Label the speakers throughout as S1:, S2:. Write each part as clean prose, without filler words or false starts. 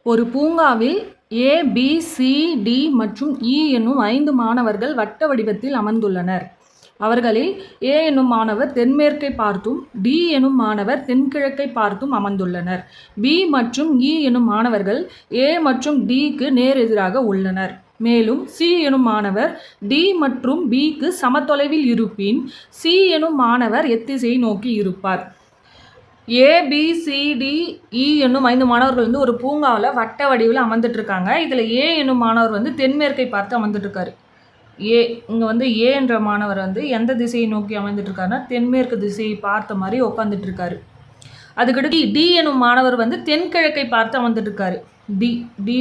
S1: ஒரு பூங்காவில் ஏ, B, C, D மற்றும் இ என்னும் 5 மாணவர்கள் வட்ட வடிவத்தில் அமர்ந்துள்ளனர். அவர்களில் ஏ என்னும் மாணவர் தென்மேற்கை பார்த்தும், டி என்னும் மாணவர் தென்கிழக்கை பார்த்தும் அமர்ந்துள்ளனர். பி மற்றும் இ என்னும் மாணவர்கள் ஏ மற்றும் டிக்கு நேரெதிராக உள்ளனர். மேலும் சி எனும் மாணவர் டி மற்றும் பிக்கு சமதொலைவில் இருப்பின், சி எனும் மாணவர் எத்திசையை நோக்கி இருப்பார். ஏ, பி, சி, டி, இ என்னும் 5 மாணவர்கள் ஒரு பூங்காவில் வட்ட வடிவில் அமர்ந்துட்டு இருக்காங்க. இதில் ஏ என்னும் மாணவர் தென்மேற்கை பார்த்து அமர்ந்துட்டு இருக்காரு. இங்கே ஏ என்ற மாணவர் எந்த திசையை நோக்கி அமர்ந்துட்டு இருக்காருன்னா தென்மேற்கு திசையை பார்த்த மாதிரி உட்காந்துட்டு இருக்காரு. அதுக்கடுத்து டி என்னும் மாணவர் தென்கிழக்கை பார்த்து அமர்ந்துட்டு இருக்காரு. டி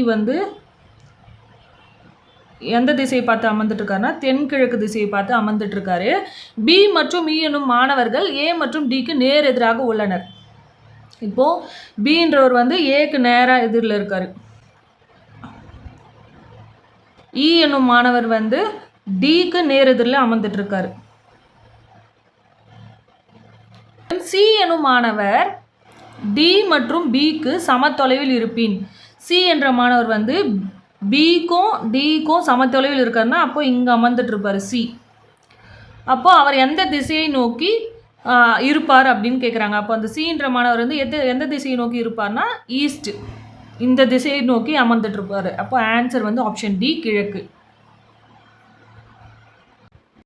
S1: எந்த திசையை பார்த்து அமர்ந்துட்டு இருக்காருன்னா தென்கிழக்கு திசையை பார்த்து அமர்ந்துட்டு இருக்காரு. பி மற்றும் இ என்னும் மாணவர்கள் ஏ மற்றும் டிக்கு நேர் எதிராக உள்ளனர். இப்போ பின்றவர் ஏக்கு நேராக எதிரில் இருக்காரு. இ என்னும் மாணவர் டிக்கு நேர் எதிரில் அமர்ந்துட்டு இருக்காரு. சி என்னும் மாணவர் டி மற்றும் பிக்கு சமதொலைவில் இருப்பின், சி என்ற மாணவர் பிக்கும் டிக்கும் சமதொலைவில் இருக்காருன்னா அப்போ இங்கே அமர்ந்துட்டு இருப்பார் சி. அப்போ அவர் எந்த திசையை நோக்கி இருப்பார் அப்படின்னு கேட்குறாங்க. அப்போ அந்த சின்ற மாணவர் எந்த திசையை நோக்கி இருப்பார்னா ஈஸ்ட், இந்த திசையை நோக்கி அமர்ந்துட்டு இருப்பார். அப்போ ஆன்சர் ஆப்ஷன் டி, கிழக்கு.